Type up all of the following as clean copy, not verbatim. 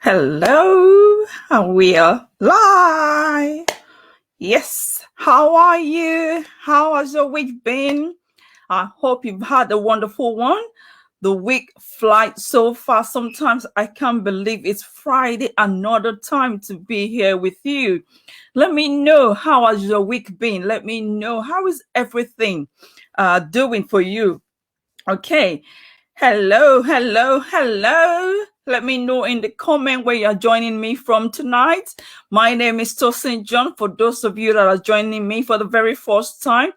Hello, we are live. Yes, how are you? How has your week been? I hope you've had a wonderful one. The week flies so fast. Sometimes I can't believe it's Friday, another time to be here with you. Let me know how has your week been. Let me know how is everything doing for you. Okay. Hello. Let me know in the comment where you're joining me from tonight. My name is Tosin John. For those of you that are joining me for the very first time,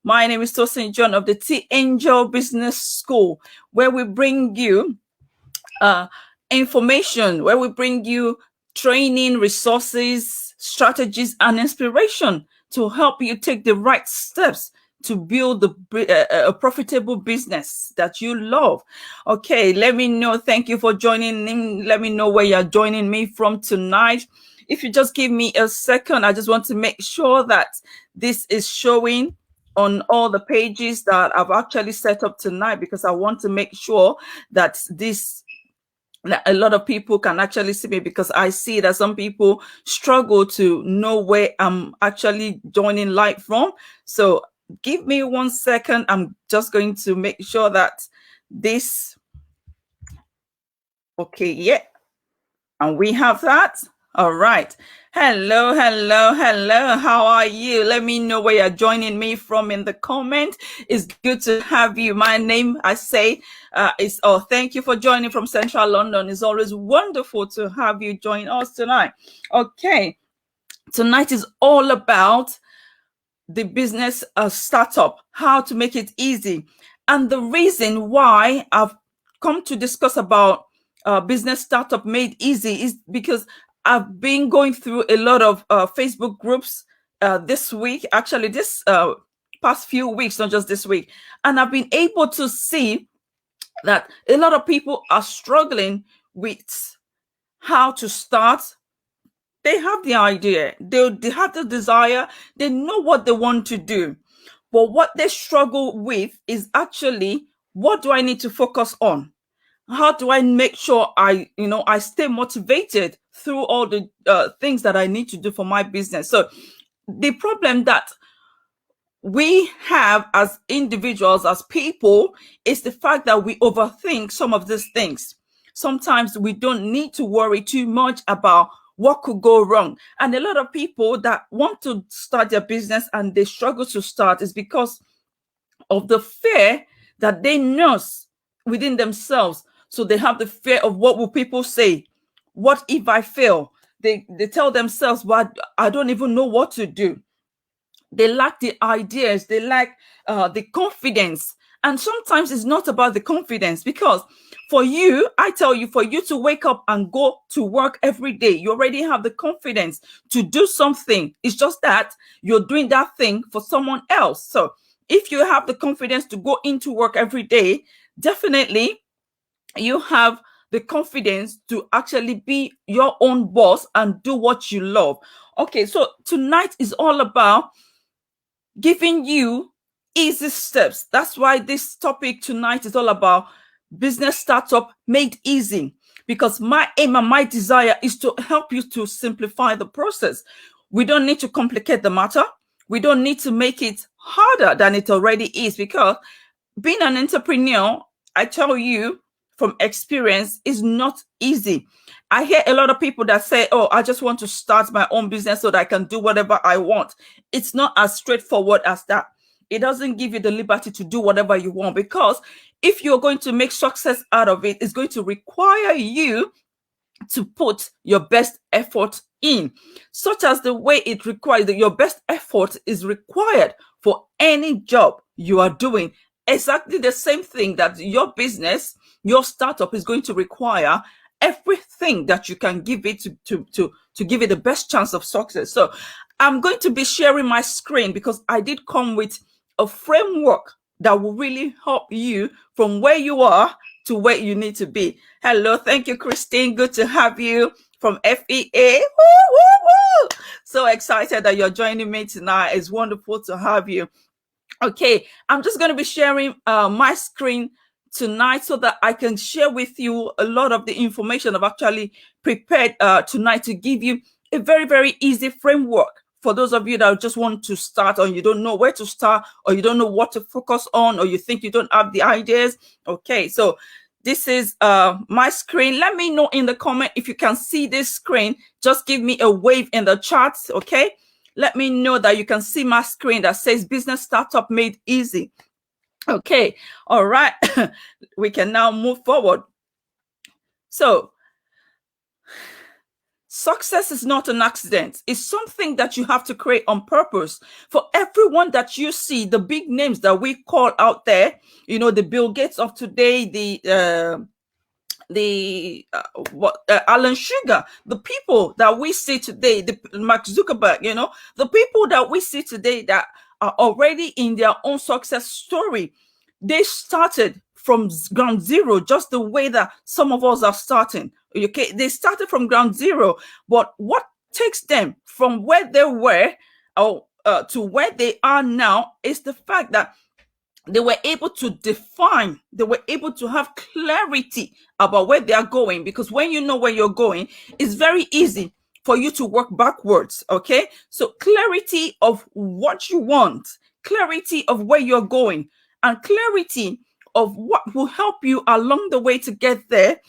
my name is Tosin John of the T Angel Business School, where we bring you information, where we bring you training, resources, strategies, and inspiration to help you take the right steps to build a profitable business that you love. Okay, let me know. Thank you for joining in. Let me know where you're joining me from tonight. If you just give me a second, I just want to make sure that this is showing on all the pages that I've actually set up tonight, because I want to make sure that a lot of people can actually see me, because I see that some people struggle to know where I'm actually joining live from. So give me 1 second. I'm just going to make sure that this, okay, yeah. And we have that. All right. Hello. How are you? Let me know where you're joining me from in the comment. It's good to have you. My name, I say, is, thank you for joining from Central London. It's always wonderful to have you join us tonight. Okay. Tonight is all about the business startup, how to make it easy. And the reason why I've come to discuss about business startup made easy is because I've been going through a lot of Facebook groups this week, actually this past few weeks, not just this week. And I've been able to see that a lot of people are struggling with how to start. They have the idea, they have the desire, they know what they want to do. But what they struggle with is actually, what do I need to focus on? How do I make sure I stay motivated through all the things that I need to do for my business? So the problem that we have as individuals, as people, is the fact that we overthink some of these things. Sometimes we don't need to worry too much about what could go wrong. And a lot of people that want to start their business and they struggle to start is because of the fear that they nurse within themselves. So they have the fear of, what will people say? What if I fail? They tell themselves, but I don't even know what to do. They lack the ideas, they lack the confidence. And sometimes it's not about the confidence, because for you, I tell you, for you to wake up and go to work every day, you already have the confidence to do something. It's just that you're doing that thing for someone else. So if you have the confidence to go into work every day, definitely you have the confidence to actually be your own boss and do what you love. Okay, so tonight is all about giving you easy steps. That's why this topic tonight is all about business startup made easy, because my aim and my desire is to help you to simplify the process. We don't need to complicate the matter. We don't need to make it harder than it already is, because being an entrepreneur, I tell you from experience, is not easy. I hear a lot of people that say, oh, I just want to start my own business so that I can do whatever I want. It's not as straightforward as that. It doesn't give you the liberty to do whatever you want, because if you're going to make success out of it, it's going to require you to put your best effort in, such as the way it requires that your best effort is required for any job you are doing. Exactly the same thing that your business, your startup is going to require everything that you can give it to give it the best chance of success. So I'm going to be sharing my screen, because I did come with a framework that will really help you from where you are to where you need to be. Hello, thank you, Christine. Good to have you from FEA. Woo, woo, woo. So excited that you're joining me tonight. It's wonderful to have you. Okay, I'm just going to be sharing my screen tonight so that I can share with you a lot of the information I've actually prepared tonight to give you a very, very easy framework for those of you that just want to start, or you don't know where to start, or you don't know what to focus on, or you think you don't have the ideas. Okay, so this is my screen. Let me know in the comment if you can see this screen. Just give me a wave in the chat, okay? Let me know that you can see my screen that says Business Startup Made Easy. Okay, all right. We can now move forward. So, success is not an accident. It's something that you have to create on purpose. For everyone that you see, the big names that we call out there, you know, the Bill Gates of today, Alan Sugar, the people that we see today, the Mark Zuckerberg, you know, the people that we see today that are already in their own success story, they started from ground zero, just the way that some of us are starting. Okay, they started from ground zero, but what takes them from where they were to where they are now is the fact that they were able to define, they were able to have clarity about where they are going. Because when you know where you're going, it's very easy for you to work backwards. Okay, so clarity of what you want, clarity of where you're going, and clarity of what will help you along the way to get there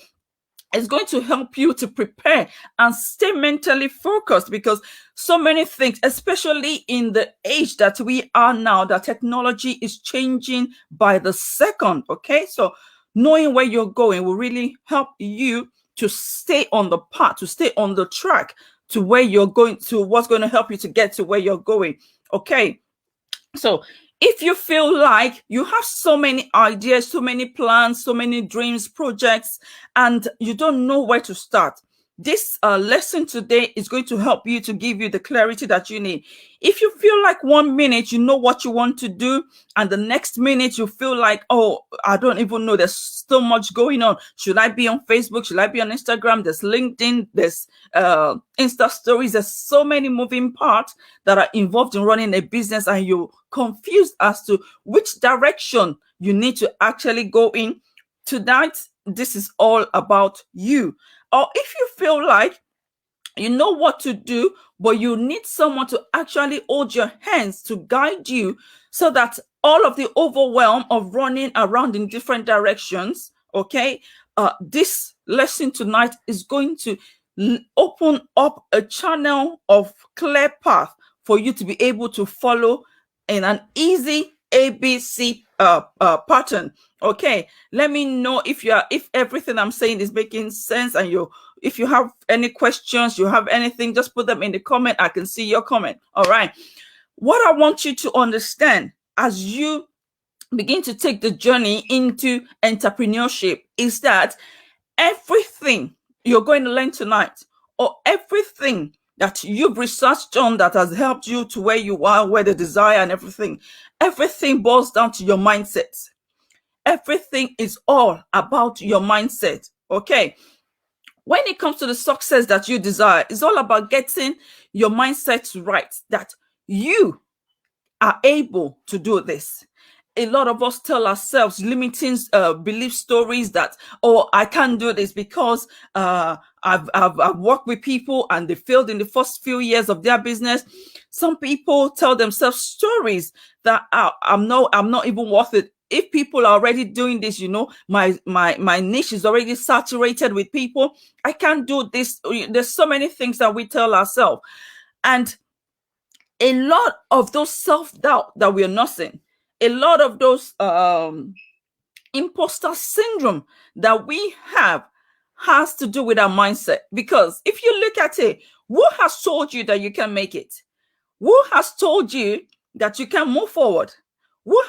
is going to help you to prepare and stay mentally focused, because so many things, especially in the age that we are now, that technology is changing by the second. Okay, so knowing where you're going will really help you to stay on the path, to stay on the track to where you're going, to what's going to help you to get to where you're going. Okay, so if you feel like you have so many ideas, so many plans, so many dreams, projects, and you don't know where to start, this lesson today is going to help you, to give you the clarity that you need. If you feel like 1 minute you know what you want to do, and the next minute you feel like, oh, I don't even know, there's so much going on. Should I be on Facebook? Should I be on Instagram? There's LinkedIn, there's Insta stories. There's so many moving parts that are involved in running a business, and you're confused as to which direction you need to actually go in. Tonight, this is all about you. Or if you feel like you know what to do, but you need someone to actually hold your hands to guide you, so that all of the overwhelm of running around in different directions, okay, this lesson tonight is going to open up a channel of clear path for you to be able to follow in an easy ABC pattern. Okay, let me know if everything I'm saying is making sense, and if you have any questions, you have anything, just put them in the comment. I can see your comment. All right, what I want you to understand as you begin to take the journey into entrepreneurship is that everything you're going to learn tonight, or everything that you've researched on that has helped you to where you are, where the desire and everything boils down to your mindset. Everything is all about your mindset. Okay, when it comes to the success that you desire, it's all about getting your mindset right, that you are able to do this. A lot of us tell ourselves limiting belief stories that, oh, I can't do this because I've worked with people and they failed in the first few years of their business. Some people tell themselves stories that I'm not even worth it. If people are already doing this, you know, my niche is already saturated with people. I can't do this. There's so many things that we tell ourselves, and a lot of those self-doubt that we're nursing, a lot of those imposter syndrome that we have has to do with our mindset. Because if you look at it, who has told you that you can make it? Who has told you that you can move forward? Who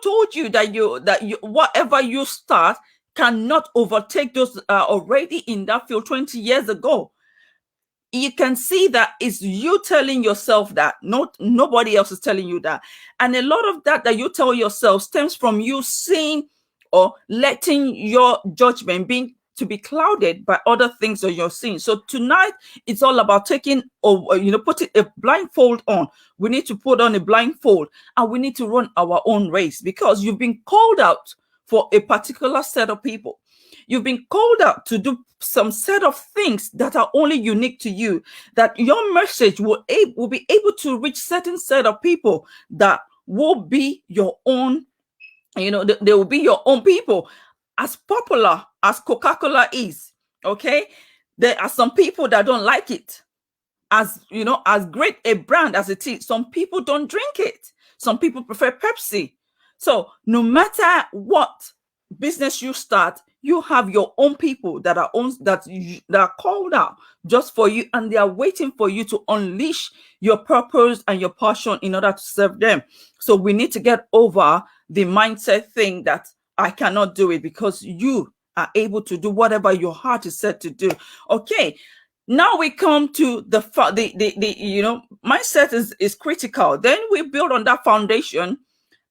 told you that you whatever you start cannot overtake those already in that field 20 years ago? You can see that it's you telling yourself that, nobody else is telling you that. And a lot of that you tell yourself stems from you seeing or letting your judgment to be clouded by other things that you're seeing. So tonight, it's all about taking, or putting a blindfold on. We need to put on a blindfold, and we need to run our own race, because you've been called out for a particular set of people. You've been called out to do some set of things that are only unique to you, that your message will be able to reach certain set of people that will be your own, they will be your own people. As popular as Coca-Cola is, okay, there are some people that don't like it. As great a brand as it is, some people don't drink it. Some people prefer Pepsi. So no matter what business you start, you have your own people that are called out just for you, and they are waiting for you to unleash your purpose and your passion in order to serve them. So we need to get over the mindset thing that I cannot do it, because you are able to do whatever your heart is set to do. Okay. Now we come to the mindset is critical. Then we build on that foundation.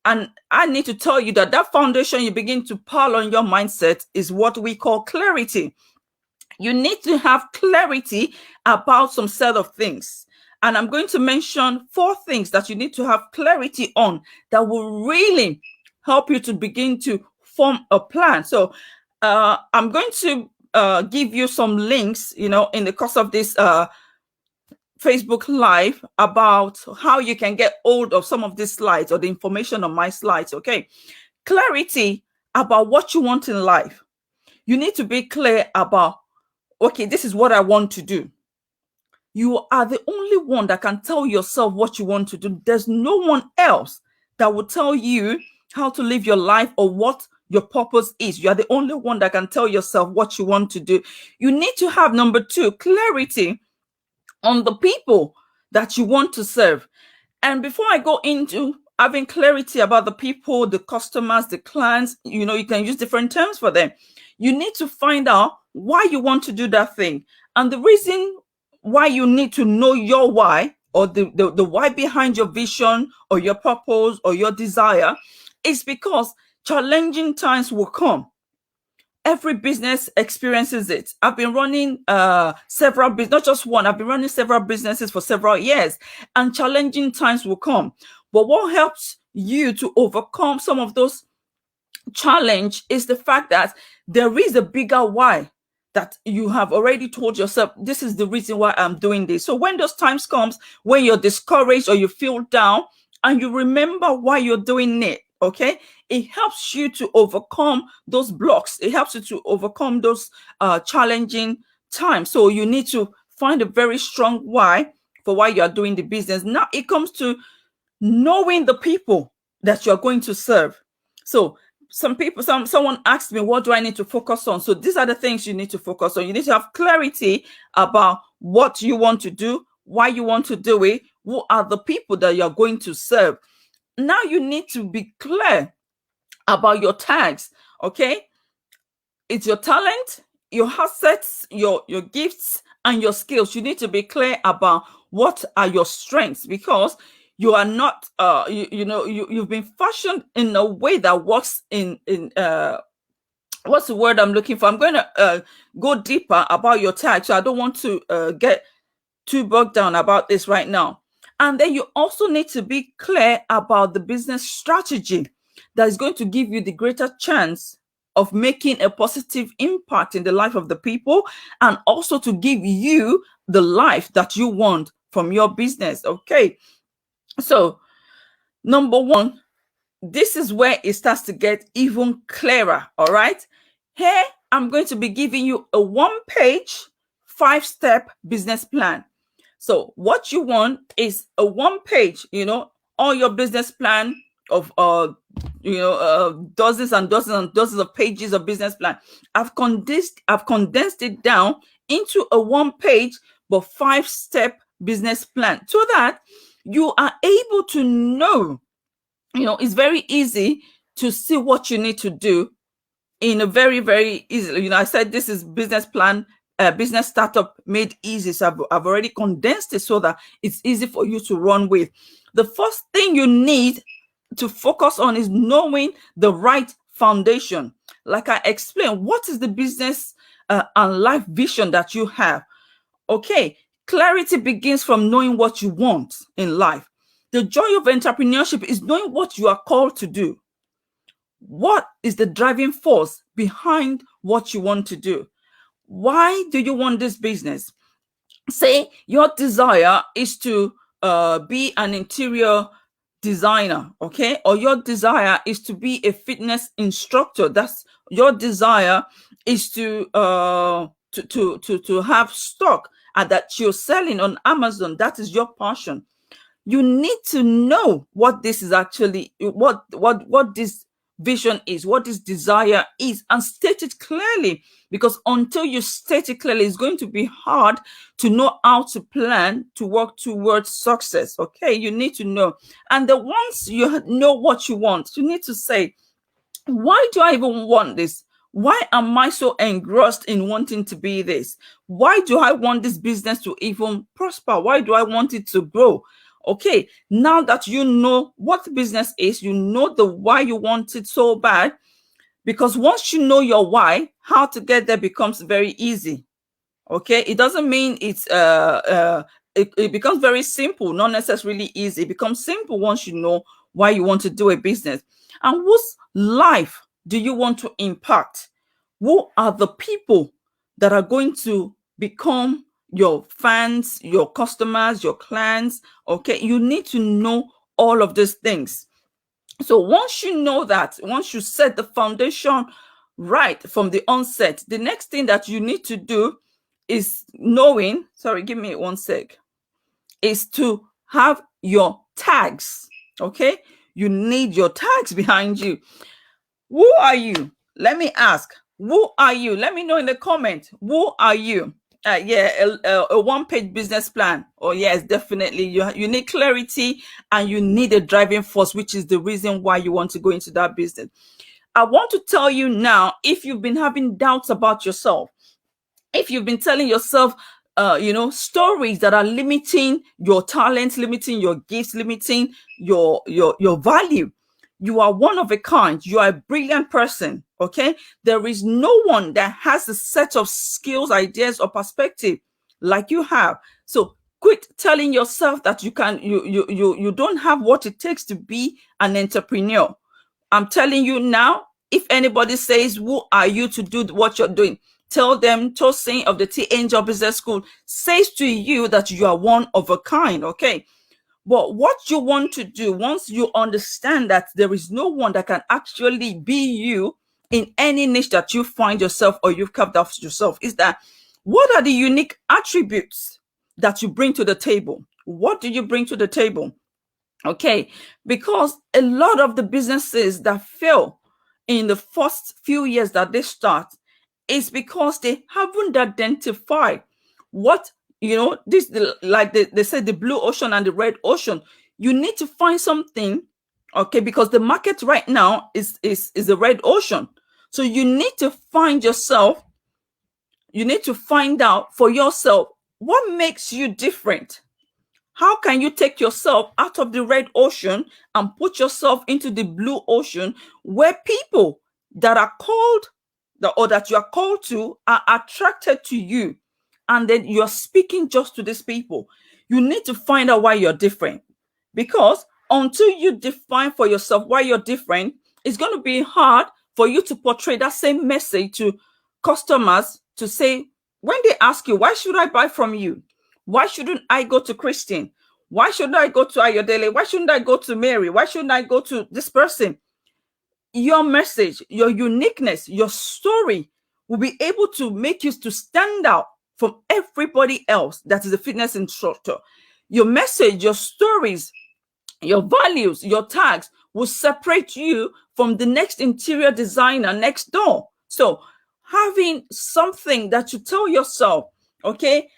And I need to tell you that foundation you begin to pile on your mindset is what we call clarity. You need to have clarity about some set of things. And I'm going to mention 4 things that you need to have clarity on that will really help you to begin to form a plan. So I'm going to give you some links, in the course of this Facebook Live, about how you can get hold of some of these slides or the information on my slides. Okay. Clarity about what you want in life. You need to be clear about, okay, this is what I want to do. You are the only one that can tell yourself what you want to do. There's no one else that will tell you how to live your life or what your purpose is. You are the only one that can tell yourself what you want to do. You need to have, number 2, clarity on the people that you want to serve. And before I go into having clarity about the people, the customers, the clients, you can use different terms for them. You need to find out why you want to do that thing. And the reason why you need to know your why, or the why behind your vision or your purpose or your desire, is because challenging times will come. Every business experiences it. I've been running several businesses, not just one. I've been running several businesses for several years, and challenging times will come. But what helps you to overcome some of those challenge is the fact that there is a bigger why that you have already told yourself, this is the reason why I'm doing this. So when those times comes, when you're discouraged or you feel down, and you remember why you're doing it, okay, it helps you to overcome those blocks. It helps you to overcome those challenging times. So you need to find a very strong why for why you are doing the business. Now it comes to knowing the people that you're going to serve. So someone asked me, what do I need to focus on? So these are the things you need to focus on. You need to have clarity about what you want to do, why you want to do it, who are the people that you're going to serve. Now you need to be clear about your tags. Okay. It's your talent, your assets, your gifts, and your skills. You need to be clear about what are your strengths, because you are not you've been fashioned in a way that works in what's the word I'm looking for? I'm going to go deeper about your tag, so I don't want to get too bogged down about this right now. And then you also need to be clear about the business strategy that is going to give you the greater chance of making a positive impact in the life of the people, and also to give you the life that you want from your business. Okay. So, number 1, this is where it starts to get even clearer. All right. Here, I'm going to be giving you a 1-page, 5-step business plan. So what you want is a 1-page, all your business plan of, dozens and dozens and dozens of pages of business plan. I've condensed it down into a 1-page, but 5-step business plan, so that you are able to know, it's very easy to see what you need to do in a very, very easy. I said this is business plan, business startup made easy. So I've already condensed it so that it's easy for you to run with. The first thing you need to focus on is knowing the right foundation. Like I explained, what is the business and life vision that you have? Okay, clarity begins from knowing what you want in life. The joy of entrepreneurship is knowing what you are called to do. What is the driving force behind what you want to do? Why do you want this business? Say your desire is to be an interior designer, okay, or your desire is to be a fitness instructor. That's your desire is to have stock that you're selling on Amazon. That is your passion. You need to know what this is actually, what this vision is, what this desire is, and state it clearly. Because until you state it clearly, it's going to be hard to know how to plan to work towards success. Okay, you need to know. And then once you know what you want, you need to say, why do I even want this? Why am I so engrossed in wanting to be this? Why do I want this business to even prosper? Why do I want it to grow? Okay, now that you know what business is, you know the why you want it so bad, because once you know your why, how to get there becomes very easy. Okay, it doesn't mean it becomes very simple, not necessarily easy. It becomes simple once you know why you want to do a business. And whose life do you want to impact? Who are the people that are going to become your fans, your customers, your clients? Okay, you need to know all of these things. So once you know that, once you set the foundation right from the onset, the next thing that you need to do is knowing, sorry, give me one sec, is to have your tags. Okay, you need your tags behind you. Who are you? Let me ask, who are you? Let me know in the comment, who are you? A one-page business plan. Oh yes, definitely. You need clarity, and you need a driving force, which is the reason why you want to go into that business. I want to tell you now, if you've been having doubts about yourself, if you've been telling yourself stories that are limiting your talents, limiting your gifts, limiting your value, you are one of a kind. You are a brilliant person. Okay, there is no one that has a set of skills, ideas, or perspective like you have. So quit telling yourself that you don't have what it takes to be an entrepreneur. I'm telling you now, if anybody says, who are you to do what you're doing? Tell them, Tosin of the T Angel Business School says to you that you are one of a kind, okay? But what you want to do, once you understand that there is no one that can actually be you in any niche that you find yourself or you've carved out yourself, is that what are the unique attributes that you bring to the table? What do you bring to the table? Okay, because a lot of the businesses that fail in the first few years that they start is because they haven't identified what, this, like they say, the blue ocean and the red ocean. You need to find something, okay, because the market right now is the red ocean. So you need to find yourself, you need to find out for yourself what makes you different. How can you take yourself out of the red ocean and put yourself into the blue ocean, where people that are called, or that you are called to, are attracted to you, and then you're speaking just to these people? You need to find out why you're different, because until you define for yourself why you're different, it's going to be hard for you to portray that same message to customers, to say, when they ask you, why should I buy from you? Why shouldn't I go to Christine? Why shouldn't I go to Ayodele? Why shouldn't I go to Mary? Why shouldn't I go to this person? Your message, your uniqueness, your story will be able to make you to stand out from everybody else that is a fitness instructor. Your message, your stories, your values, your tags will separate you from the next interior designer next door. So having something that you tell yourself, okay,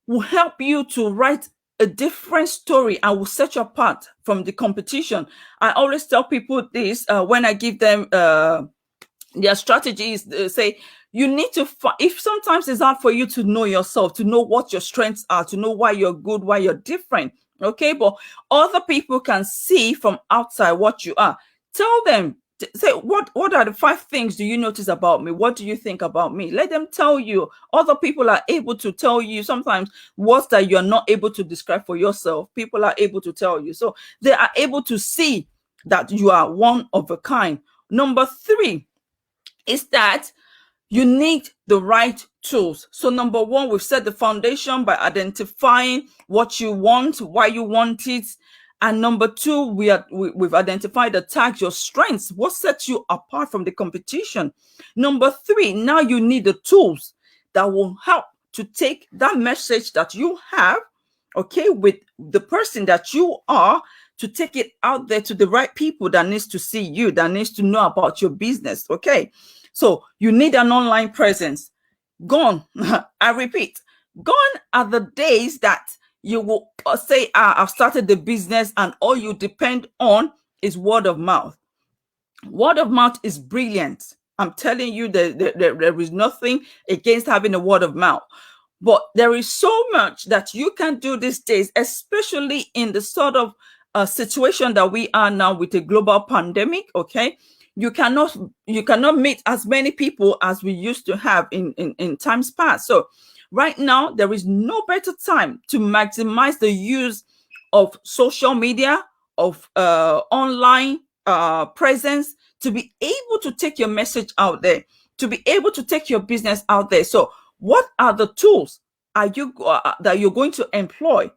will help you to write a different story and will set you apart from the competition. I always tell people this when I give them their strategies. Say, you need to, if sometimes it's hard for you to know yourself, to know what your strengths are, to know why you're good, why you're different, okay, but other people can see from outside what you are. Tell them, say, what are the 5 things do you notice about me? What do you think about me? Let them tell you. Other people are able to tell you sometimes words that you're not able to describe for yourself. People are able to tell you. So they are able to see that you are one of a kind. Number three is that you need the right tools. So number one, we've set the foundation by identifying what you want, why you want it. And number two, we've identified the tags, your strengths, what sets you apart from the competition. Number three, now you need the tools that will help to take that message that you have, okay, with the person that you are, to take it out there to the right people that needs to see you, that needs to know about your business, okay? So you need an online presence. Gone, I repeat, gone are the days that you will say, I've started the business and all you depend on is word of mouth. Word of mouth is brilliant. I'm telling you that there is nothing against having a word of mouth. But there is so much that you can do these days, especially in the sort of situation that we are now with a global pandemic, okay? You cannot meet as many people as we used to have in times past. So right now, there is no better time to maximize the use of social media, of online presence, to be able to take your message out there, to be able to take your business out there. So what are the tools that you're going to employ?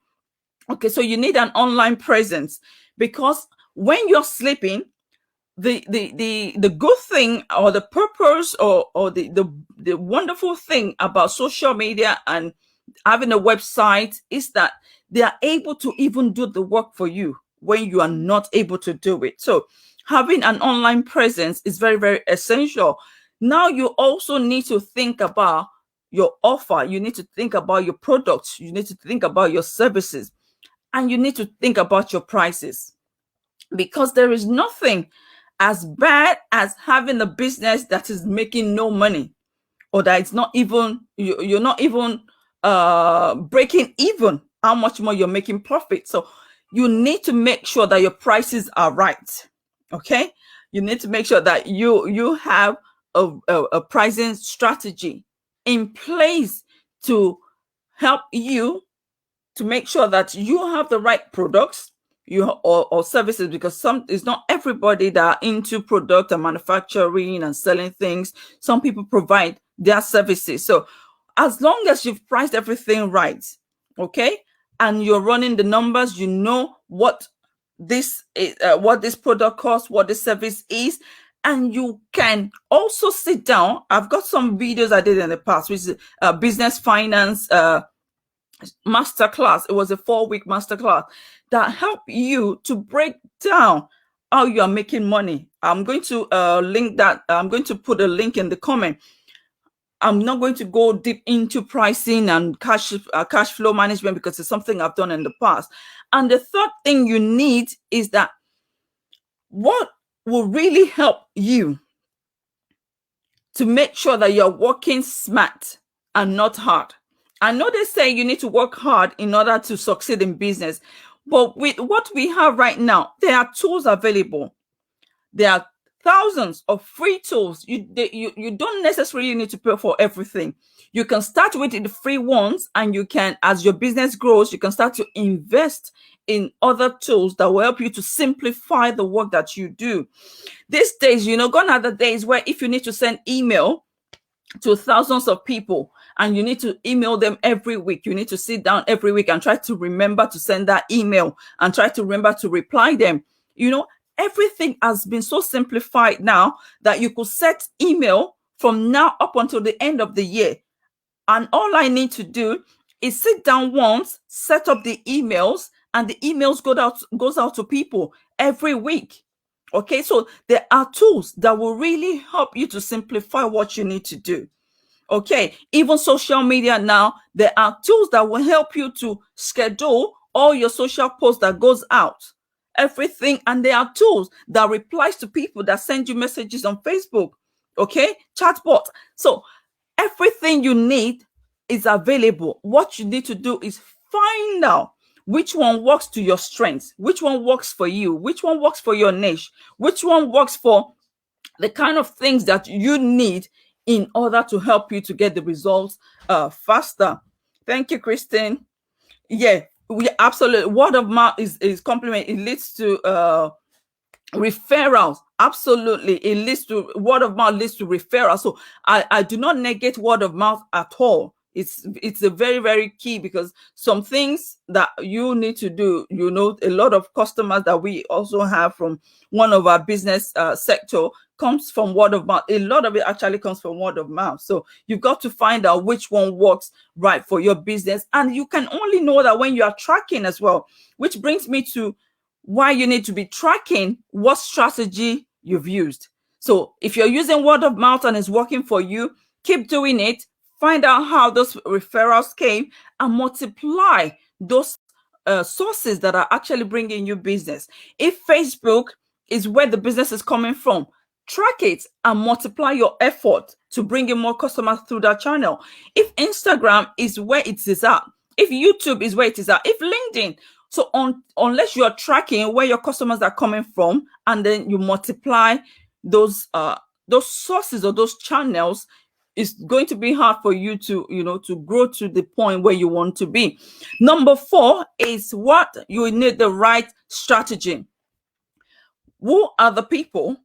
Okay, so you need an online presence, because when you're sleeping, the good thing, or the purpose, or the wonderful thing about social media and having a website is that they are able to even do the work for you when you are not able to do it. So having an online presence is very, very essential. Now you also need to think about your offer. You need to think about your products. You need to think about your services, and you need to think about your prices, because there is nothing as bad as having a business that is making no money, or that it's not even, you're not even breaking even, how much more you're making profit. So you need to make sure that your prices are right. Okay, you need to make sure that you have a pricing strategy in place to help you to make sure that you have the right products, or services, because it's not everybody that are into product and manufacturing and selling things. Some people provide their services. So as long as you've priced everything right, okay, and you're running the numbers, you know what this product costs, what this service is, and you can also sit down. I've got some videos I did in the past, which is business finance masterclass. It was a 4-week masterclass that helped you to break down how you are making money. I'm going to link that. I'm going to put a link in the comment. I'm not going to go deep into pricing and cash flow management, because it's something I've done in the past. And the third thing you need is that what will really help you to make sure that you're working smart and not hard. I know they say you need to work hard in order to succeed in business, but with what we have right now, there are tools available. There are thousands of free tools. You don't necessarily need to pay for everything. You can start with the free ones, and you can, as your business grows, you can start to invest in other tools that will help you to simplify the work that you do. These days, gone are the days where if you need to send email to thousands of people and you need to email them every week, you need to sit down every week and try to remember to send that email and try to remember to reply them. Everything has been so simplified now that you could set email from now up until the end of the year. And all I need to do is sit down once, set up the emails, and the emails goes out to people every week. Okay, so there are tools that will really help you to simplify what you need to do. Okay, even social media now, there are tools that will help you to schedule all your social posts that goes out, everything. And there are tools that replies to people that send you messages on Facebook. Okay, chatbot. So everything you need is available. What you need to do is find out which one works to your strengths, which one works for you, which one works for your niche, which one works for the kind of things that you need in order to help you to get the results faster. Thank you, Christine. Yeah, we absolutely, word of mouth is compliment. It leads to Referrals, absolutely, it leads to word of mouth, leads to referrals. So I do not negate word of mouth at all. It's a very, very key, because some things that you need to do, a lot of customers that we also have from one of our business sector comes from word of mouth. A lot of it actually comes from word of mouth. So you've got to find out which one works right for your business, and you can only know that when you are tracking as well, which brings me to why you need to be tracking what strategy you've used. So if you're using word of mouth and it's working for you, keep doing it. Find out how those referrals came and multiply those sources that are actually bringing you business. If Facebook is where the business is coming from, track it and multiply your effort to bring in more customers through that channel. If Instagram is where it is at, if YouTube is where it is at, if LinkedIn, so unless you are tracking where your customers are coming from, and then you multiply those sources or those channels, it's going to be hard for you to to grow to the point where you want to be. Number 4 is what you need: the right strategy. Who are the people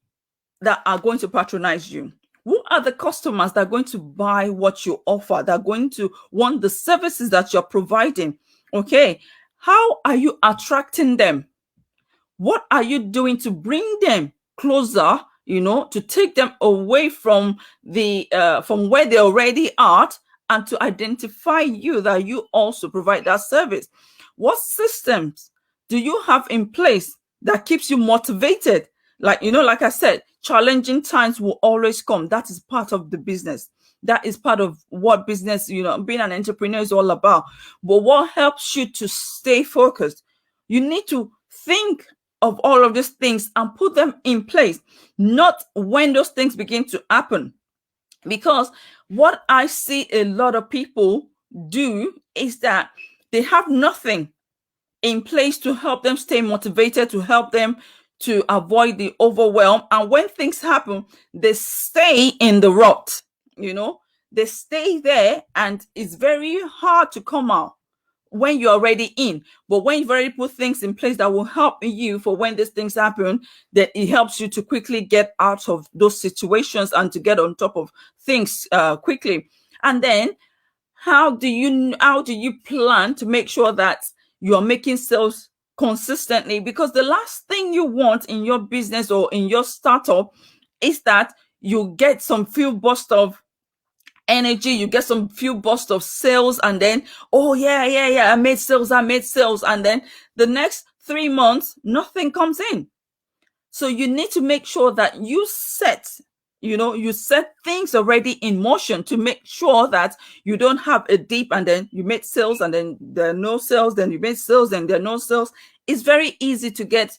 that are going to patronize you? Who are the customers that are going to buy what you offer, that are going to want the services that you're providing? Okay, how are you attracting them? What are you doing to bring them closer, to take them away from the from where they already are, and to identify you that you also provide that service? What systems do you have in place that keeps you motivated? Like I said, challenging times will always come. That is part of the business. That is part of what business, being an entrepreneur is all about. But what helps you to stay focused? You need to think of all of these things and put them in place, not when those things begin to happen. Because what I see a lot of people do is that they have nothing in place to help them stay motivated, to help them to avoid the overwhelm. And when things happen, they stay in the rut, they stay there, and it's very hard to come out when you're already in. But when you've already put things in place that will help you for when these things happen, that it helps you to quickly get out of those situations and to get on top of things quickly. And then how do you plan to make sure that you're making sales consistently? Because the last thing you want in your business or in your startup is that you get some few burst of energy, you get some few bursts of sales, and then, oh yeah, I made sales, and then the next 3 months nothing comes in. So you need to make sure that you set things already in motion to make sure that you don't have a dip, and then you made sales and then there are no sales, then you made sales and there are no sales. It's very easy to get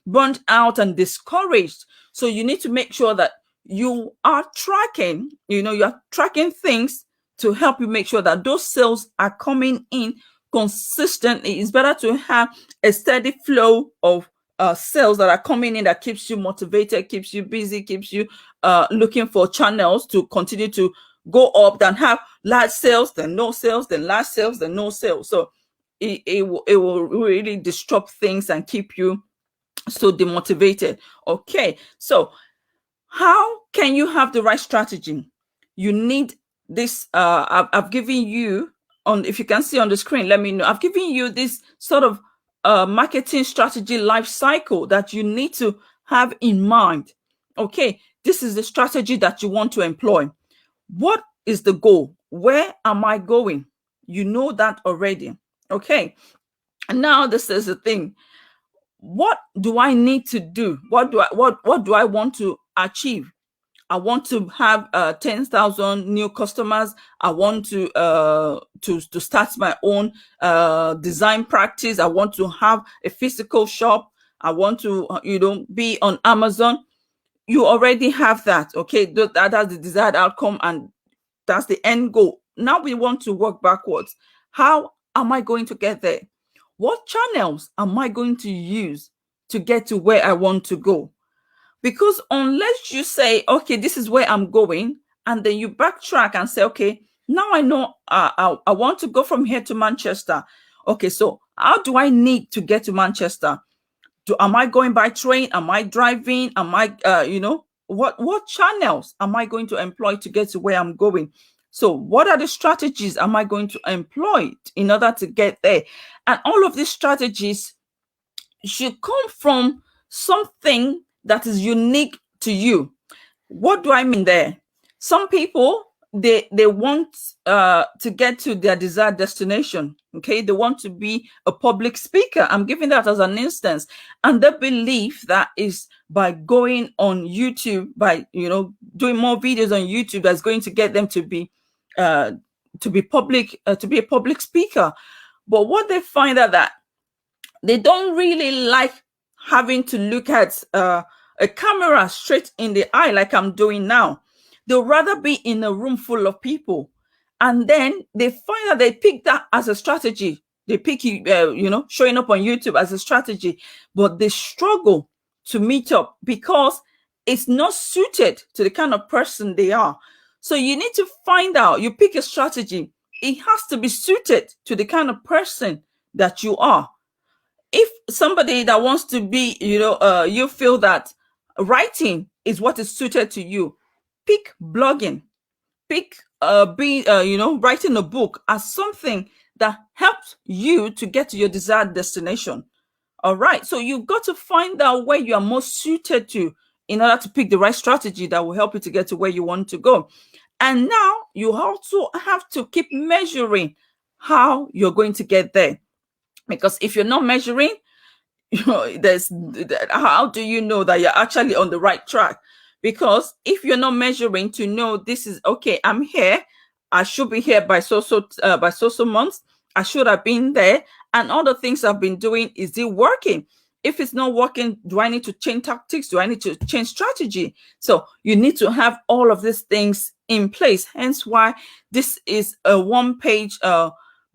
burned out and discouraged. So you need to make sure that you are tracking things to help you make sure that those sales are coming in consistently. It's better to have a steady flow of sales that are coming in, that keeps you motivated, keeps you busy, keeps you looking for channels to continue to go up, than have large sales, then no sales, then large sales, then no sales. So it will really disrupt things and keep you so demotivated. Okay, so how can you have the right strategy? You need this. I've given you if you can see on the screen, let me know. I've given you this sort of marketing strategy life cycle that you need to have in mind. Okay, this is the strategy that you want to employ. What is the goal? Where am I going? You know that already. Okay, and now this is the thing. What do I need to do? What do I want to achieve? I want to have 10,000 new customers. I want to start my own design practice. I want to have a physical shop. I want to be on Amazon. You already have that. Okay, that's the desired outcome, and that's the end goal. Now we want to work backwards. How am I going to get there? What channels am I going to use to get to where I want to go? Because unless you say, okay, this is where I'm going, and then you backtrack and say, okay, now I know I want to go from here to Manchester. Okay, so how do I need to get to Manchester? Am I going by train? Am I driving? Am I, what channels am I going to employ to get to where I'm going? So what are the strategies am I going to employ in order to get there? And all of these strategies should come from something that is unique to you. What do I mean there? Some people, they want to get to their desired destination. Okay, they want to be a public speaker. I'm giving that as an instance, and they believe that is by going on YouTube, by doing more videos on YouTube, that's going to get them uh, to be a public speaker. But what they find out that they don't really like having to look at a camera straight in the eye like I'm doing now. They'll rather be in a room full of people. And then they find that they pick that as a strategy. They pick, showing up on YouTube as a strategy, but they struggle to meet up because it's not suited to the kind of person they are. So you need to find out, you pick a strategy, it has to be suited to the kind of person that you are. If somebody that wants to be, you feel that writing is what is suited to you, pick blogging, pick writing a book as something that helps you to get to your desired destination. All right, so you've got to find out where you are most suited to in order to pick the right strategy that will help you to get to where you want to go. And now you also have to keep measuring how you're going to get there, because if you're not measuring, there's, how do you know that you're actually on the right track? Because if you're not measuring to know, this is okay, I'm here, I should be here by so months, I should have been there, and all the things I've been doing, is it working? If it's not working, do I need to change tactics? Do I need to change strategy? So you need to have all of these things in place. Hence why this is a one-page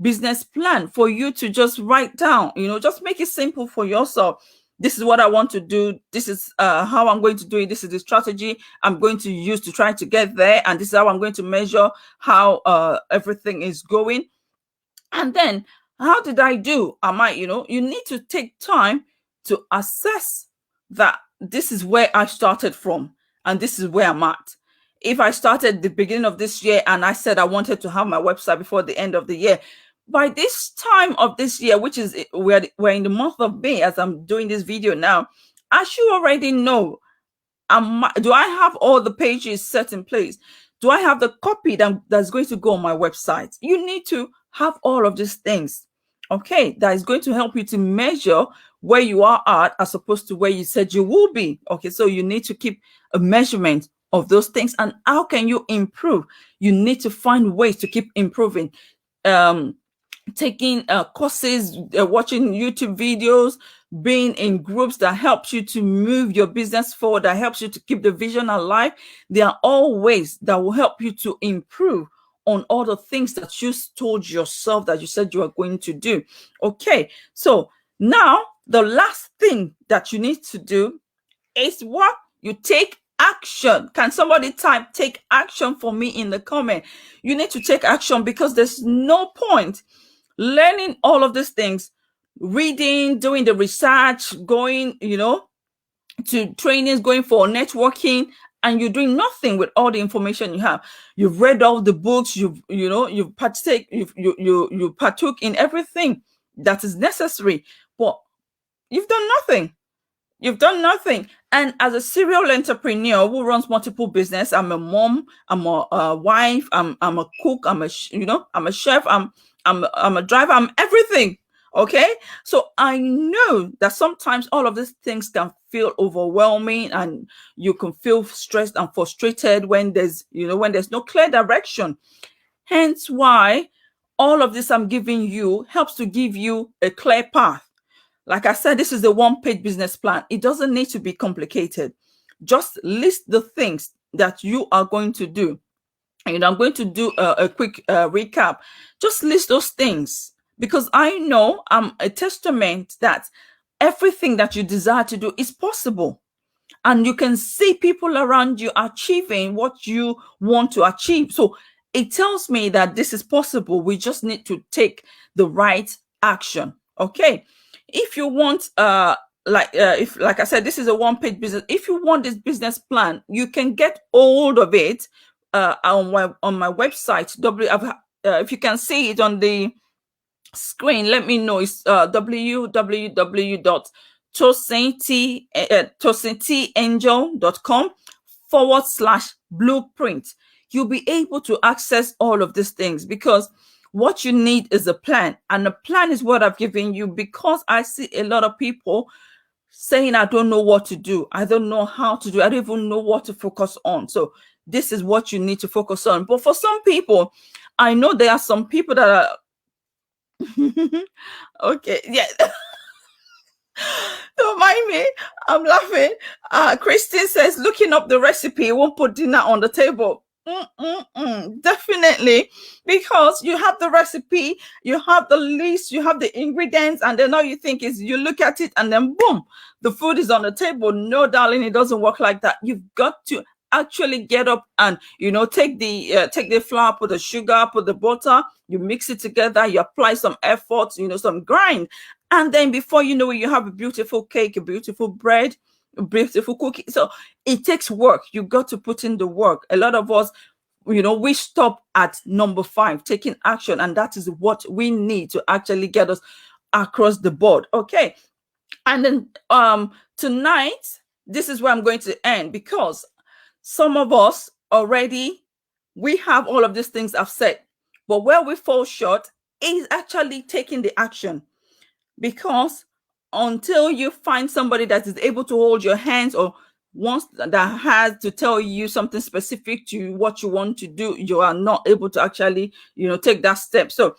business plan for you to just write down. Just make it simple for yourself. This is what I want to do. This is how I'm going to do it. This is the strategy I'm going to use to try to get there. And this is how I'm going to measure how everything is going. And then, how did I do? You need to take time to assess that this is where I started from and this is where I'm at. If I started the beginning of this year and I said I wanted to have my website before the end of the year, by this time of this year, which is we're in the month of May as I'm doing this video now, I should already know, do I have all the pages set in place? Do I have the copy that's going to go on my website? You need to have all of these things, okay, that is going to help you to measure where you are at as opposed to where you said you will be. Okay, so you need to keep a measurement of those things. And how can you improve? You need to find ways to keep improving. Taking courses, watching YouTube videos, being in groups that helps you to move your business forward, that helps you to keep the vision alive. They are all ways that will help you to improve on all the things that you told yourself that you said you are going to do. Okay, so now the last thing that you need to do is what? You take action. Can somebody type take action for me in the comment? You need to take action, because there's no point learning all of these things, reading, doing the research, going, to trainings, going for networking, and you're doing nothing with all the information you have. You've read all the books, you partook in everything that is necessary, but you've done nothing. You've done nothing. And as a serial entrepreneur who runs multiple business, I'm a mom, I'm a wife, I'm a cook, I'm a chef, I'm a driver, I'm everything. Okay, so I know that sometimes all of these things can feel overwhelming, and you can feel stressed and frustrated when there's no clear direction. Hence why all of this I'm giving you helps to give you a clear path. Like I said, this is a one-page business plan. It doesn't need to be complicated. Just list the things that you are going to do. And I'm going to do a quick recap. Just list those things, because I know I'm a testament that everything that you desire to do is possible. And you can see people around you achieving what you want to achieve. So it tells me that this is possible. We just need to take the right action. Okay. If you want if, like I said, this is a one-page business. If you want this business plan, you can get hold of it on my website. If you can see it on the screen, let me know. It's www.tosentiangel.com/blueprint. You'll be able to access all of these things, because what you need is a plan, and a plan is what I've given you, because I see a lot of people saying, I don't know what to do. I don't know how to do. I don't even know what to focus on. So this is what you need to focus on. But for some people, I know there are some people that are okay. Yeah. Don't mind me. I'm laughing. Christine says, looking up the recipe won't put dinner on the table. Definitely, because you have the recipe, you have the list, you have the ingredients, and then all you think is you look at it and then boom, the food is on the table. No, darling, it doesn't work like that. You've got to actually get up and take the flour, put the sugar, put the butter, you mix it together, you apply some effort, some grind, and then before you know it, you have a beautiful cake, a beautiful bread, a beautiful cookie. So it takes work. You got to put in the work. A lot of us, we stop at number 5, taking action, and that is what we need to actually get us across the board. Okay. And then tonight, this is where I'm going to end, because some of us already, we have all of these things I've said, but where we fall short is actually taking the action. Because until you find somebody that is able to hold your hands, or once that has to tell you something specific to what you want to do, you are not able to actually, take that step. So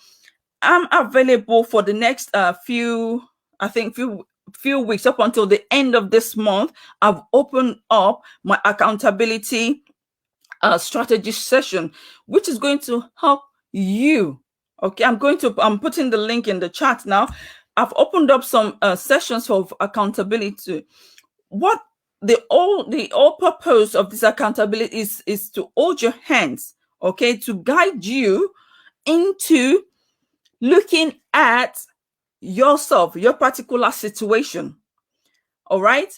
I'm available for the next few weeks, up until the end of this month. I've opened up my accountability strategy session, which is going to help you. Okay, I'm putting the link in the chat now. I've opened up some sessions for accountability. What the all purpose of this accountability is to hold your hands, okay, to guide you into looking at yourself, your particular situation. All right.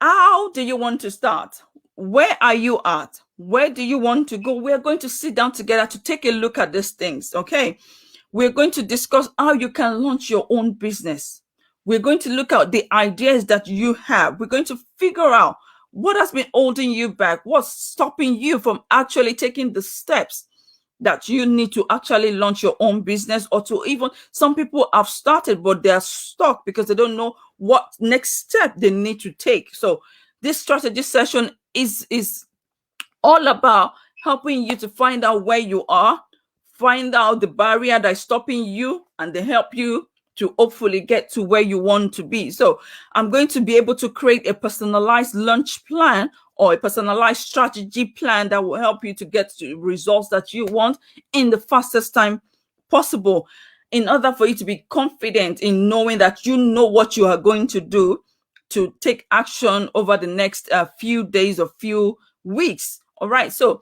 How do you want to start? Where are you at? Where do you want to go? We're going to sit down together to take a look at these things. Okay. We're going to discuss how you can launch your own business. We're going to look at the ideas that you have. We're going to figure out what has been holding you back, what's stopping you from actually taking the steps that you need to actually launch your own business, or to even, some people have started, but they're stuck because they don't know what next step they need to take. So this strategy session is all about helping you to find out where you are, find out the barrier that is stopping you, and then help you to hopefully get to where you want to be. So I'm going to be able to create a personalized launch plan, or a personalized strategy plan, that will help you to get to results that you want in the fastest time possible, in order for you to be confident in knowing that you know what you are going to do to take action over the next few days or few weeks. All right. So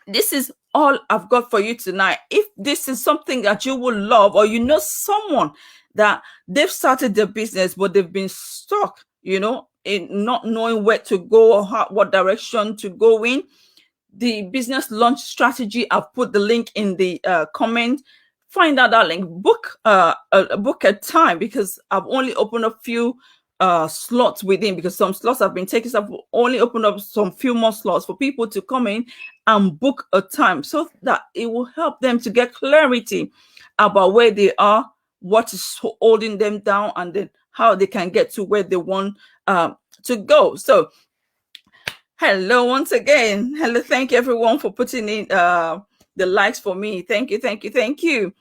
this is all I've got for you tonight. If this is something that you will love, or someone that they've started their business but they've been stuck, in not knowing where to go, or what direction to go in, the business launch strategy, I've put the link in the comment. Find out that link, book a time, because I've only opened a few slots within, because some slots have been taken. So I've only opened up some few more slots for people to come in and book a time, so that it will help them to get clarity about where they are, what is holding them down, and then how they can get to where they want to go. So hello once again. Hello, thank you everyone for putting in the likes for me. Thank you.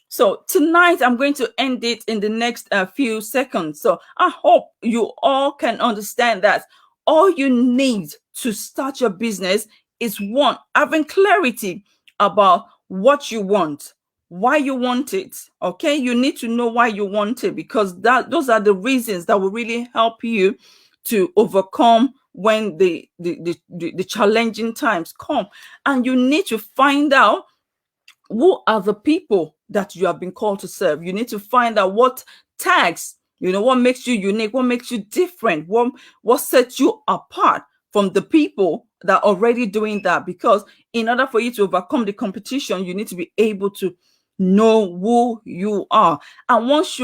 So tonight I'm going to end it in the next few seconds. So I hope you all can understand that all you need to start your business is, one, having clarity about what you want, why you want it. Okay, you need to know why you want it, because those are the reasons that will really help you to overcome when the challenging times come. And you need to find out who are the people that you have been called to serve. You need to find out what tags You know, what makes you unique? What makes you different? What sets you apart from the people that are already doing that? Because in order for you to overcome the competition, you need to be able to know who you are. And once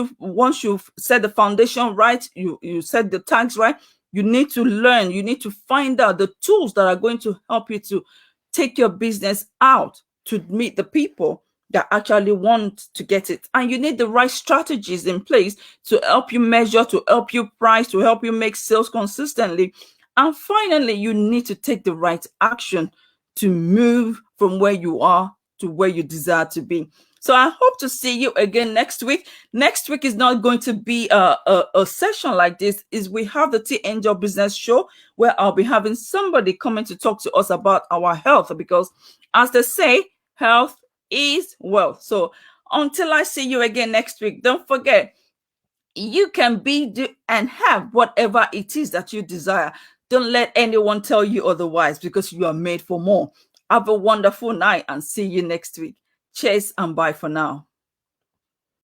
you've set the foundation right, you set the tags right, you need to learn, you need to find out the tools that are going to help you to take your business out to meet the people that actually want to get it. And you need the right strategies in place to help you measure, to help you price, to help you make sales consistently. And finally, you need to take the right action to move from where you are to where you desire to be. So I hope to see you again next week. Next week is not going to be a session like this. Is we have the T Angel Business Show where I'll be having somebody coming to talk to us about our health, because as they say, health is wealth. So until I see you again next week, don't forget, you can be, do, and have whatever it is that you desire. Don't let anyone tell you otherwise, because you are made for more. Have a wonderful night and see you next week. Cheers and bye for now.